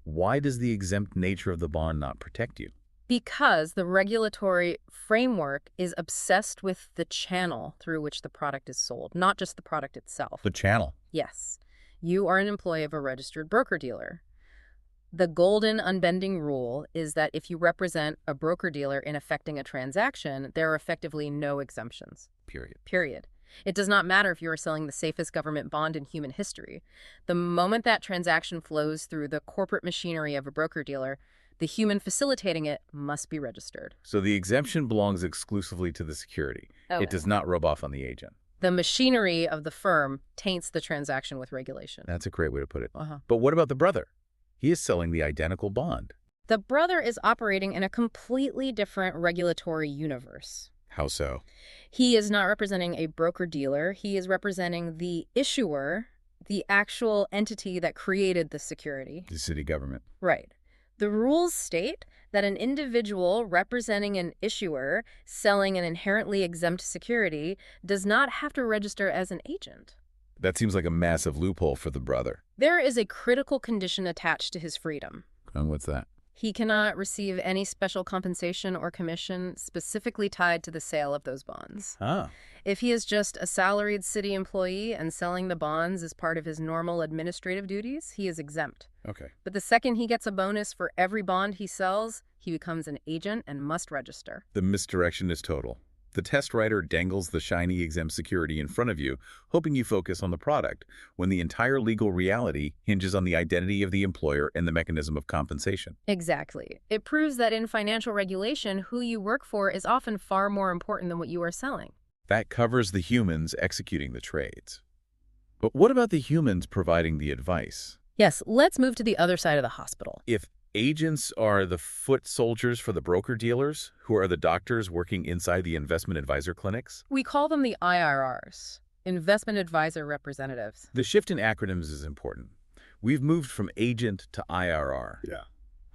Why does the exempt nature of the bond not protect you? Because the regulatory framework is obsessed with the channel through which the product is sold, not just the product itself. The channel. Yes. You are an employee of a registered broker-dealer. The golden unbending rule is that if you represent a broker-dealer in effecting a transaction, there are effectively no exemptions. Period. Period. It does not matter if you are selling the safest government bond in human history. The moment that transaction flows through the corporate machinery of a broker-dealer, the human facilitating it must be registered. So the exemption belongs exclusively to the security. Okay. It does not rub off on the agent. The machinery of the firm taints the transaction with regulation. That's a great way to put it. Uh-huh. But what about the brother? He is selling the identical bond. The brother is operating in a completely different regulatory universe. How so? He is not representing a broker-dealer. He is representing the issuer, the actual entity that created the security. The city government. Right. The rules state that an individual representing an issuer selling an inherently exempt security does not have to register as an agent. That seems like a massive loophole for the brother. There is a critical condition attached to his freedom. And what's that? He cannot receive any special compensation or commission specifically tied to the sale of those bonds. Ah. If he is just a salaried city employee and selling the bonds as part of his normal administrative duties, he is exempt. Okay. But the second he gets a bonus for every bond he sells, he becomes an agent and must register. The misdirection is total. The test writer dangles the shiny exempt security in front of you, hoping you focus on the product, when the entire legal reality hinges on the identity of the employer and the mechanism of compensation. Exactly. It proves that in financial regulation, who you work for is often far more important than what you are selling. That covers the humans executing the trades. But what about the humans providing the advice? Yes, let's move to the other side of the hospital. If agents are the foot soldiers for the broker-dealers, who are the doctors working inside the investment advisor clinics? We call them the IRRs, investment advisor representatives. The shift in acronyms is important. We've moved from agent to IRR. Yeah.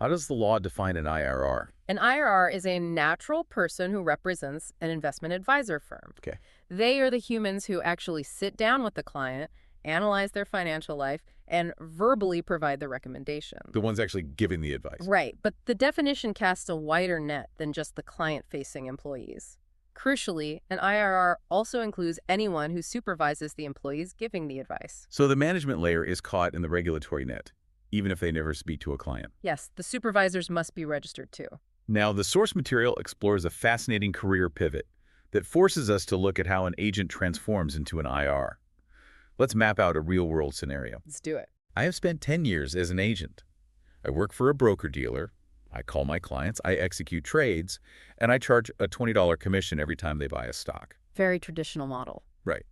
How does the law define an IRR? An IRR is a natural person who represents an investment advisor firm. Okay. They are the humans who actually sit down with the client, analyze their financial life, and verbally provide the recommendation. The ones actually giving the advice. Right, but the definition casts a wider net than just the client-facing employees. Crucially, an IRR also includes anyone who supervises the employees giving the advice. So the management layer is caught in the regulatory net, even if they never speak to a client. Yes, the supervisors must be registered too. Now, the source material explores a fascinating career pivot that forces us to look at how an agent transforms into an IR. Let's map out a real-world scenario. Let's do it. I have spent 10 years as an agent. I work for a broker-dealer. I call my clients, I execute trades, and I charge a $20 commission every time they buy a stock. Very traditional model. Right.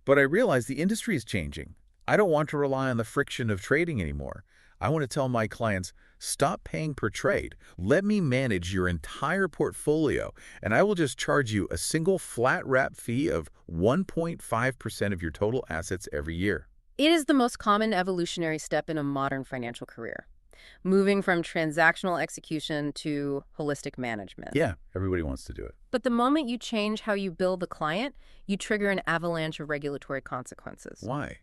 But I realize the industry is changing. I don't want to rely on the friction of trading anymore. I want to tell my clients, stop paying per trade. Let me manage your entire portfolio, and I will just charge you a single flat rate fee of 1.5% of your total assets every year. It is the most common evolutionary step in a modern financial career, moving from transactional execution to holistic management. Yeah, everybody wants to do it. But the moment you change how you bill the client, you trigger an avalanche of regulatory consequences. Why?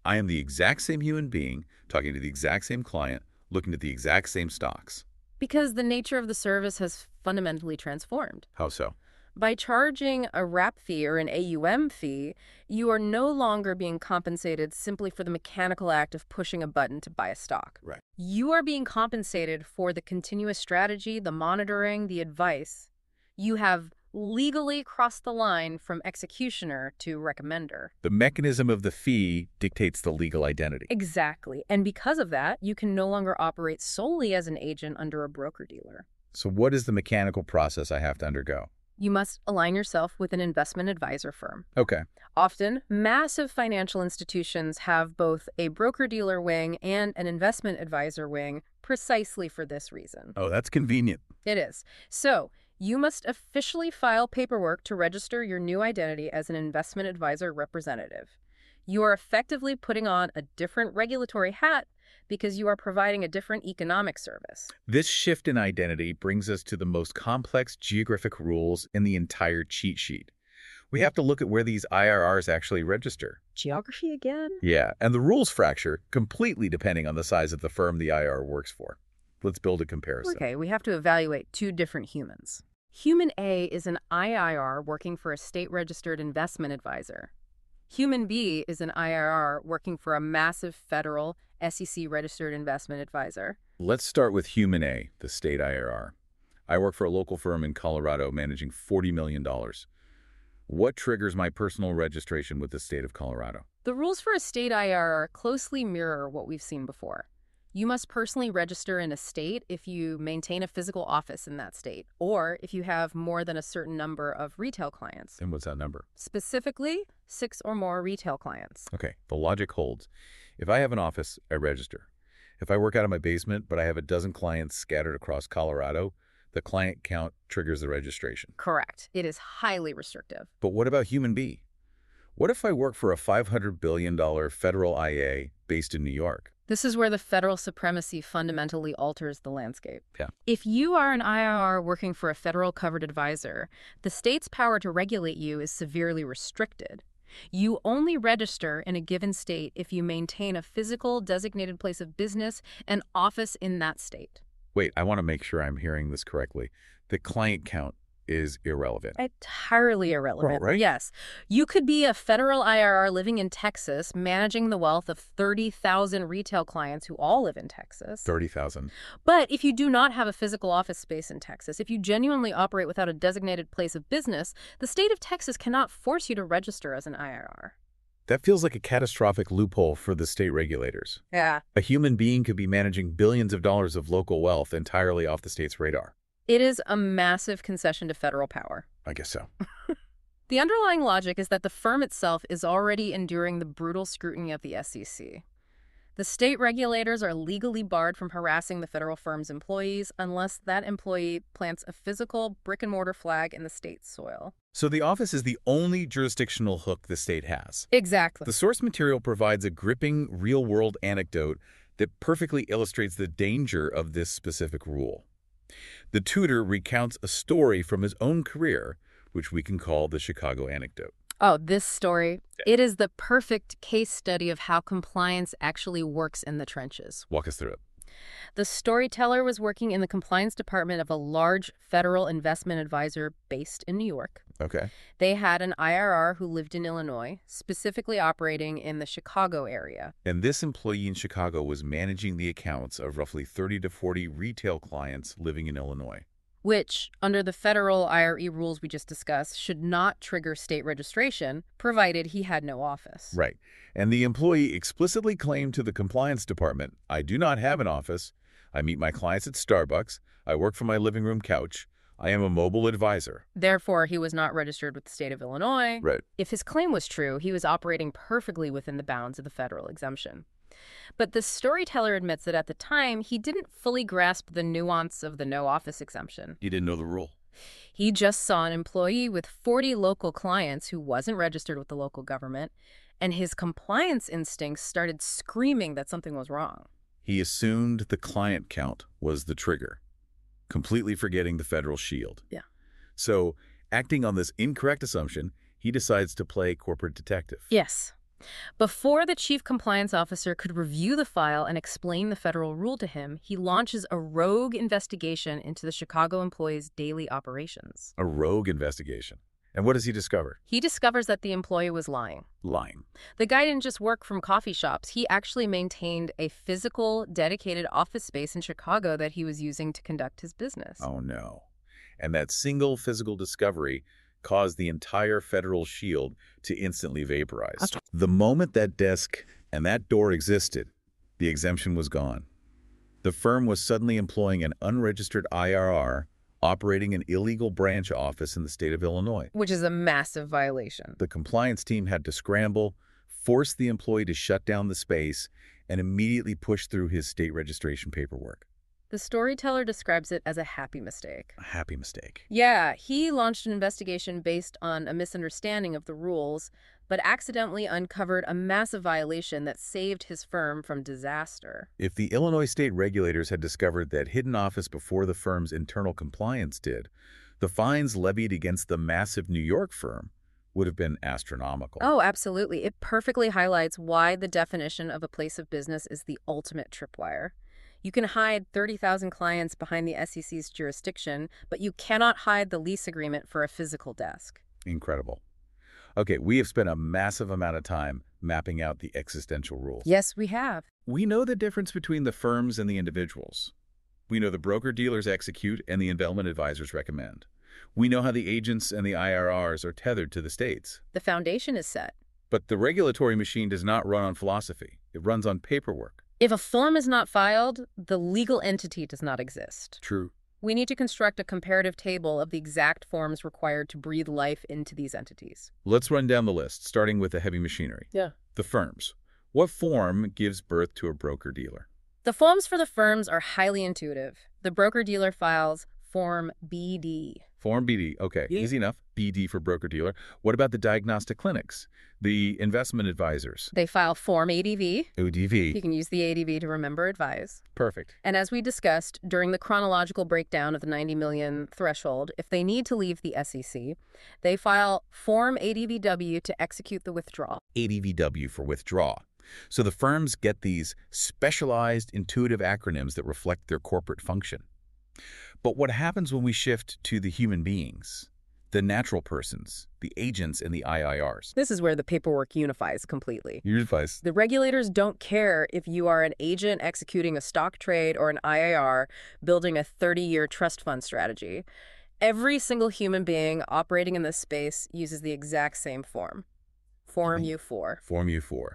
I am the exact same human being, talking to the exact same client, looking at the exact same stocks. Because the nature of the service has fundamentally transformed. How so? By charging a wrap fee or an AUM fee, you are no longer being compensated simply for the mechanical act of pushing a button to buy a stock. Right. You are being compensated for the continuous strategy, the monitoring, the advice. You have legally crossed the line from executioner to recommender. The mechanism of the fee dictates the legal identity. Exactly. And because of that, you can no longer operate solely as an agent under a broker-dealer. So what is the mechanical process I have to undergo? You must align yourself with an investment advisor firm. Okay. Often, massive financial institutions have both a broker-dealer wing and an investment advisor wing precisely for this reason. Oh, that's convenient. It is. So, you must officially file paperwork to register your new identity as an investment advisor representative. You are effectively putting on a different regulatory hat because you are providing a different economic service. This shift in identity brings us to the most complex geographic rules in the entire cheat sheet. We have to look at where these IRRs actually register. Geography again? Yeah, and the rules fracture completely depending on the size of the firm the IR works for. Let's build a comparison. Okay, we have to evaluate two different humans. Human A is an IIR working for a state-registered investment advisor. Human B is an IRR working for a massive federal SEC-registered investment advisor. Let's start with Human A, the state IRR. I work for a local firm in Colorado managing $40 million. What triggers my personal registration with the state of Colorado? The rules for a state IRR closely mirror what we've seen before. You must personally register in a state if you maintain a physical office in that state, or if you have more than a certain number of retail clients. And what's that number? Specifically, 6 or more retail clients. Okay, the logic holds. If I have an office, I register. If I work out of my basement, but I have a dozen clients scattered across Colorado, the client count triggers the registration. Correct. It is highly restrictive. But what about human B? What if I work for a $500 billion federal IA based in New York? This is where the federal supremacy fundamentally alters the landscape. Yeah. If you are an IRR working for a federal covered advisor, the state's power to regulate you is severely restricted. You only register in a given state if you maintain a physical designated place of business and office in that state. Wait, I want to make sure I'm hearing this correctly. The client count is irrelevant. Entirely irrelevant. Right? Yes. You could be a federal IRR living in Texas, managing the wealth of 30,000 retail clients who all live in Texas. 30,000. But if you do not have a physical office space in Texas, if you genuinely operate without a designated place of business, the state of Texas cannot force you to register as an IRR. That feels like a catastrophic loophole for the state regulators. Yeah. A human being could be managing billions of dollars of local wealth entirely off the state's radar. It is a massive concession to federal power. I guess so. The underlying logic is that the firm itself is already enduring the brutal scrutiny of the SEC. The state regulators are legally barred from harassing the federal firm's employees unless that employee plants a physical brick-and-mortar flag in the state's soil. So the office is the only jurisdictional hook the state has. Exactly. The source material provides a gripping, real-world anecdote that perfectly illustrates the danger of this specific rule. The tutor recounts a story from his own career, which we can call the Chicago anecdote. Oh, this story. It is the perfect case study of how compliance actually works in the trenches. Walk us through it. The storyteller was working in the compliance department of a large federal investment advisor based in New York. Okay. They had an IRR who lived in Illinois, specifically operating in the Chicago area. And this employee in Chicago was managing the accounts of roughly 30 to 40 retail clients living in Illinois. Which, under the federal IRE rules we just discussed, should not trigger state registration, provided he had no office. Right. And the employee explicitly claimed to the compliance department, I do not have an office. I meet my clients at Starbucks. I work from my living room couch. I am a mobile advisor. Therefore, he was not registered with the state of Illinois. Right. If his claim was true, he was operating perfectly within the bounds of the federal exemption. But the storyteller admits that at the time, he didn't fully grasp the nuance of the no office exemption. He didn't know the rule. He just saw an employee with 40 local clients who wasn't registered with the local government, and his compliance instincts started screaming that something was wrong. He assumed the client count was the trigger, completely forgetting the federal shield. Yeah. So, acting on this incorrect assumption, he decides to play corporate detective. Yes. Before the chief compliance officer could review the file and explain the federal rule to him, he launches a rogue investigation into the Chicago employee's daily operations. A rogue investigation. And what does he discover? He discovers that the employee was lying. Lying. The guy didn't just work from coffee shops. He actually maintained a physical, dedicated office space in Chicago that he was using to conduct his business. Oh, no. And that single physical discovery caused the entire federal shield to instantly vaporize. The moment that desk and that door existed, the exemption was gone. The firm was suddenly employing an unregistered IRR, operating an illegal branch office in the state of Illinois. Which is a massive violation. The compliance team had to scramble, force the employee to shut down the space, and immediately push through his state registration paperwork. The storyteller describes it as a happy mistake. A happy mistake. Yeah, he launched an investigation based on a misunderstanding of the rules, but accidentally uncovered a massive violation that saved his firm from disaster. If the Illinois state regulators had discovered that hidden office before the firm's internal compliance did, the fines levied against the massive New York firm would have been astronomical. Oh, absolutely. It perfectly highlights why the definition of a place of business is the ultimate tripwire. You can hide 30,000 clients behind the SEC's jurisdiction, but you cannot hide the lease agreement for a physical desk. Incredible. Okay, we have spent a massive amount of time mapping out the existential rules. Yes, we have. We know the difference between the firms and the individuals. We know the broker-dealers execute and the investment advisors recommend. We know how the agents and the IRRs are tethered to the states. The foundation is set. But the regulatory machine does not run on philosophy. It runs on paperwork. If a form is not filed, the legal entity does not exist. True. We need to construct a comparative table of the exact forms required to breathe life into these entities. Let's run down the list, starting with the heavy machinery. Yeah. The firms. What form gives birth to a broker-dealer? The forms for the firms are highly intuitive. The broker-dealer files Form BD. Form BD. Okay, Yeah. easy enough. BD for broker-dealer. What about the diagnostic clinics? The investment advisors? They file Form ADV. ODV. You can use the ADV to remember advise. Perfect. And as we discussed, during the chronological breakdown of the 90 million threshold, if they need to leave the SEC, they file Form ADVW to execute the withdrawal. ADVW for withdraw. So the firms get these specialized, intuitive acronyms that reflect their corporate function. But what happens when we shift to the human beings, the natural persons, the agents, and the IIRs? This is where the paperwork unifies completely. Your advice. The regulators don't care if you are an agent executing a stock trade or an IIR building a 30-year trust fund strategy. Every single human being operating in this space uses the exact same form. Form U4. Form U4.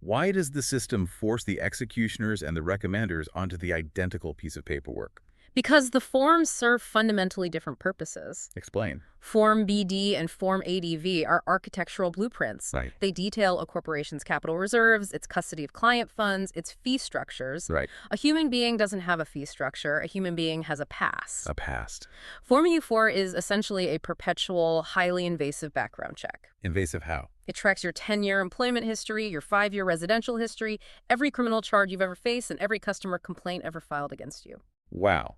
Why does the system force the executioners and the recommenders onto the identical piece of paperwork? Because the forms serve fundamentally different purposes. Explain. Form BD and Form ADV are architectural blueprints. Right. They detail a corporation's capital reserves, its custody of client funds, its fee structures. Right. A human being doesn't have a fee structure. A human being has a past. A past. Form U4 is essentially a perpetual, highly invasive background check. Invasive how? It tracks your 10-year employment history, your 5-year residential history, every criminal charge you've ever faced, and every customer complaint ever filed against you. Wow.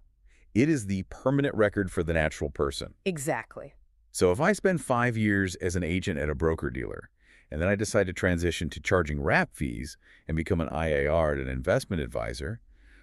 It is the permanent record for the natural person. Exactly. So if I spend 5 years as an agent at a broker-dealer, and then I decide to transition to charging wrap fees and become an IAR at an investment advisor,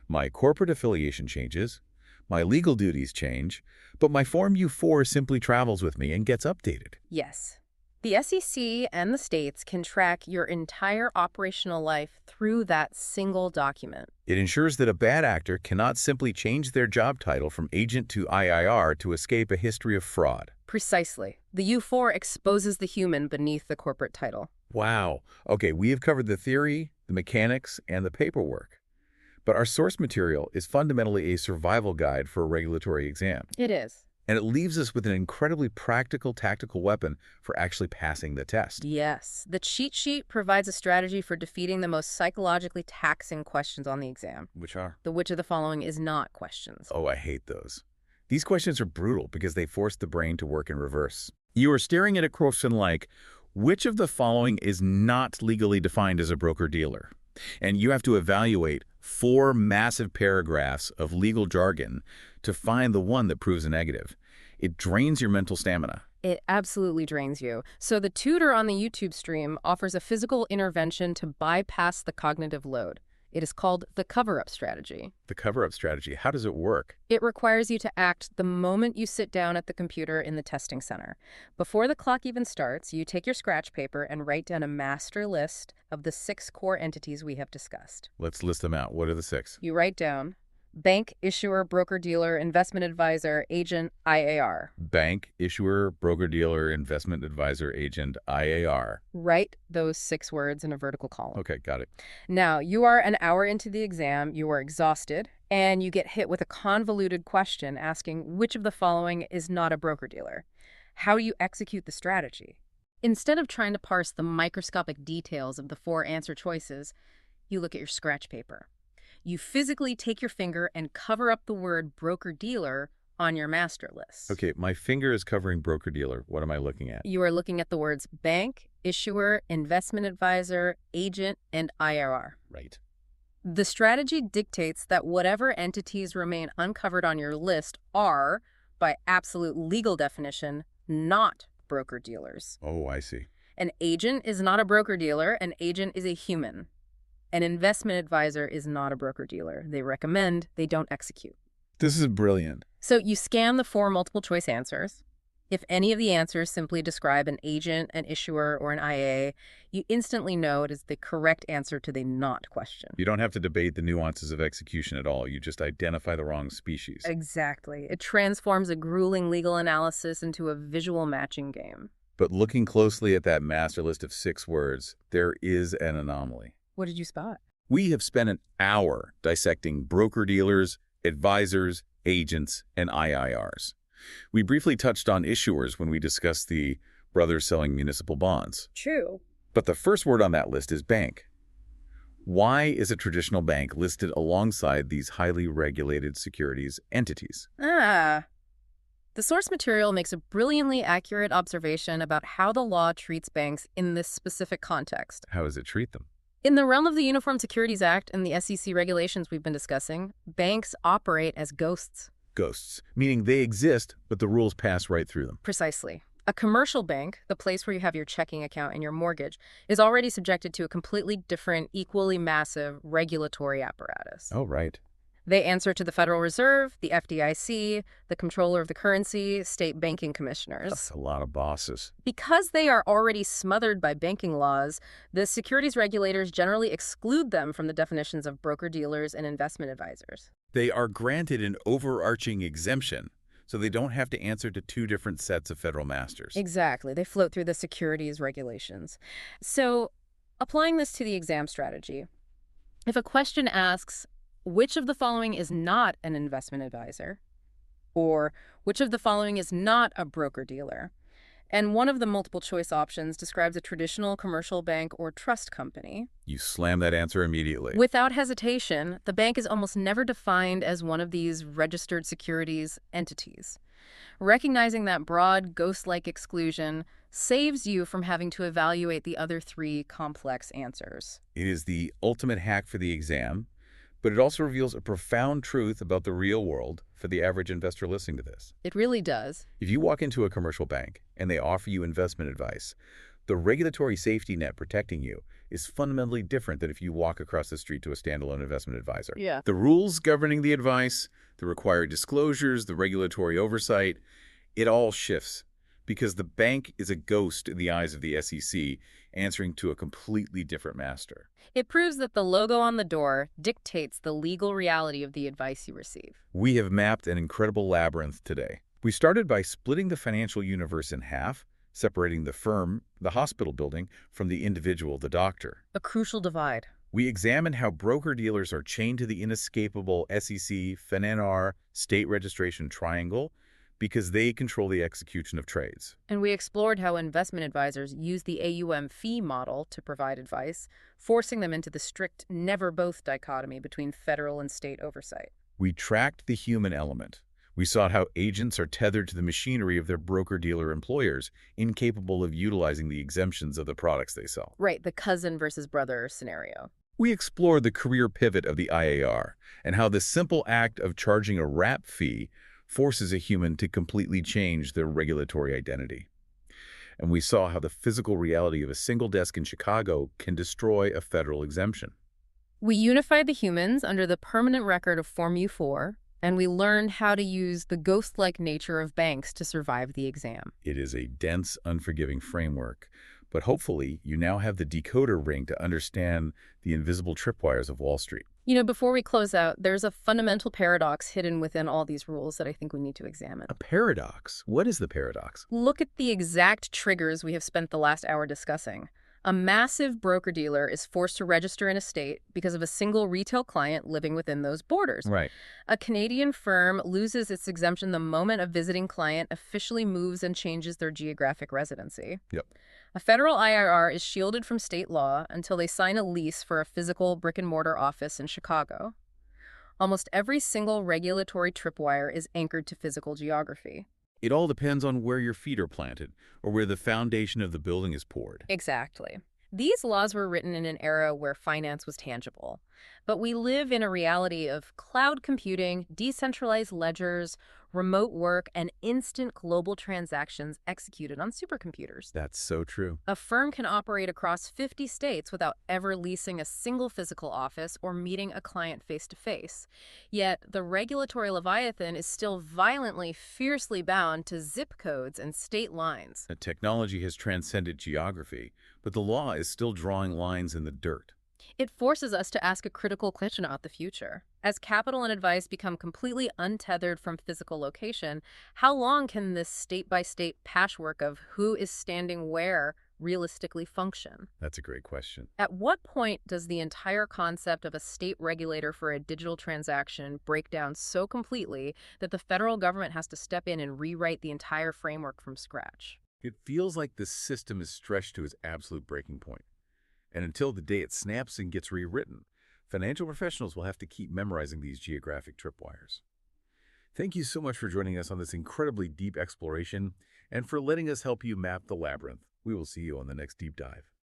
my corporate affiliation changes, my legal duties change, but my Form U4 simply travels with me and gets updated. Yes. The SEC and the states can track your entire operational life through that single document. It ensures that a bad actor cannot simply change their job title from agent to IIR to escape a history of fraud. Precisely. The U4 exposes the human beneath the corporate title. Wow. Okay, we have covered the theory, the mechanics, and the paperwork. But our source material is fundamentally a survival guide for a regulatory exam. It is. And it leaves us with an incredibly practical tactical weapon for actually passing the test. Yes. The cheat sheet provides a strategy for defeating the most psychologically taxing questions on the exam. Which are? The which of the following is not questions. Oh, I hate those. These questions are brutal because they force the brain to work in reverse. You are staring at a question like, which of the following is not legally defined as a broker-dealer? And you have to evaluate 4 massive paragraphs of legal jargon to find the one that proves a negative. It drains your mental stamina. It absolutely drains you. So the tutor on the YouTube stream offers a physical intervention to bypass the cognitive load. It is called the cover-up strategy. The cover-up strategy, how does it work? It requires you to act the moment you sit down at the computer in the testing center. Before the clock even starts, you take your scratch paper and write down a master list of the 6 core entities we have discussed. Let's list them out. What are the 6? You write down bank, issuer, broker-dealer, investment advisor, agent, IAR. Bank, issuer, broker-dealer, investment advisor, agent, IAR. Write those 6 words in a vertical column. Okay, got it. Now, you are an hour into the exam, you are exhausted, and you get hit with a convoluted question asking which of the following is not a broker-dealer. How do you execute the strategy? Instead of trying to parse the microscopic details of the 4 answer choices, you look at your scratch paper. You physically take your finger and cover up the word broker-dealer on your master list. Okay, my finger is covering broker-dealer. What am I looking at? You are looking at the words bank, issuer, investment advisor, agent, and IRR. Right. The strategy dictates that whatever entities remain uncovered on your list are, by absolute legal definition, not broker-dealers. Oh, I see. An agent is not a broker-dealer. An agent is a human. An investment advisor is not a broker-dealer. They recommend, they don't execute. This is brilliant. So you scan the 4 multiple-choice answers. If any of the answers simply describe an agent, an issuer, or an IA, you instantly know it is the correct answer to the not question. You don't have to debate the nuances of execution at all. You just identify the wrong species. Exactly. It transforms a grueling legal analysis into a visual matching game. But looking closely at that master list of 6 words, there is an anomaly. What did you spot? We have spent an hour dissecting broker-dealers, advisors, agents, and IIRs. We briefly touched on issuers when we discussed the brothers selling municipal bonds. True. But the first word on that list is bank. Why is a traditional bank listed alongside these highly regulated securities entities? The source material makes a brilliantly accurate observation about how the law treats banks in this specific context. How does it treat them? In the realm of the Uniform Securities Act and the SEC regulations we've been discussing, banks operate as ghosts. Ghosts, meaning they exist, but the rules pass right through them. Precisely. A commercial bank, the place where you have your checking account and your mortgage, is already subjected to a completely different, equally massive regulatory apparatus. Oh, right. They answer to the Federal Reserve, the FDIC, the Comptroller of the Currency, state banking commissioners. That's a lot of bosses. Because they are already smothered by banking laws, the securities regulators generally exclude them from the definitions of broker-dealers and investment advisors. They are granted an overarching exemption, so they don't have to answer to 2 different sets of federal masters. Exactly. They float through the securities regulations. So, applying this to the exam strategy, if a question asks, which of the following is not an investment advisor? Or which of the following is not a broker-dealer? And one of the multiple choice options describes a traditional commercial bank or trust company. You slam that answer immediately. Without hesitation, the bank is almost never defined as one of these registered securities entities. Recognizing that broad, ghost-like exclusion saves you from having to evaluate the other 3 complex answers. It is the ultimate hack for the exam, but it also reveals a profound truth about the real world for the average investor listening to this. It really does. If you walk into a commercial bank and they offer you investment advice, the regulatory safety net protecting you is fundamentally different than if you walk across the street to a standalone investment advisor. Yeah. The rules governing the advice, the required disclosures, the regulatory oversight, it all shifts because the bank is a ghost in the eyes of the SEC, answering to a completely different master. It proves that the logo on the door dictates the legal reality of the advice you receive. We have mapped an incredible labyrinth today. We started by splitting the financial universe in half, separating the firm, the hospital building, from the individual, the doctor. A crucial divide. We examined how broker-dealers are chained to the inescapable SEC, FINNR, state registration triangle, because they control the execution of trades. And we explored how investment advisors use the AUM fee model to provide advice, forcing them into the strict never-both dichotomy between federal and state oversight. We tracked the human element. We saw how agents are tethered to the machinery of their broker-dealer employers, incapable of utilizing the exemptions of the products they sell. Right, the cousin versus brother scenario. We explored the career pivot of the IAR and how the simple act of charging a wrap fee forces a human to completely change their regulatory identity. And we saw how the physical reality of a single desk in Chicago can destroy a federal exemption. We unified the humans under the permanent record of Form U4, and we learned how to use the ghost-like nature of banks to survive the exam. It is a dense, unforgiving framework, but hopefully you now have the decoder ring to understand the invisible tripwires of Wall Street. You know, before we close out, there's a fundamental paradox hidden within all these rules that I think we need to examine. A paradox? What is the paradox? Look at the exact triggers we have spent the last hour discussing. A massive broker-dealer is forced to register in a state because of a single retail client living within those borders. Right. A Canadian firm loses its exemption the moment a visiting client officially moves and changes their geographic residency. Yep. A federal IRR is shielded from state law until they sign a lease for a physical brick-and-mortar office in Chicago. Almost every single regulatory tripwire is anchored to physical geography. It all depends on where your feet are planted or where the foundation of the building is poured. Exactly. These laws were written in an era where finance was tangible. But we live in a reality of cloud computing, decentralized ledgers, remote work, and instant global transactions executed on supercomputers. That's so true. A firm can operate across 50 states without ever leasing a single physical office or meeting a client face-to-face. Yet, the regulatory leviathan is still violently, fiercely bound to zip codes and state lines. The technology has transcended geography, but the law is still drawing lines in the dirt. It forces us to ask a critical question about the future. As capital and advice become completely untethered from physical location, how long can this state-by-state patchwork of who is standing where realistically function? That's a great question. At what point does the entire concept of a state regulator for a digital transaction break down so completely that the federal government has to step in and rewrite the entire framework from scratch? It feels like the system is stretched to its absolute breaking point. And until the day it snaps and gets rewritten, financial professionals will have to keep memorizing these geographic tripwires. Thank you so much for joining us on this incredibly deep exploration and for letting us help you map the labyrinth. We will see you on the next deep dive.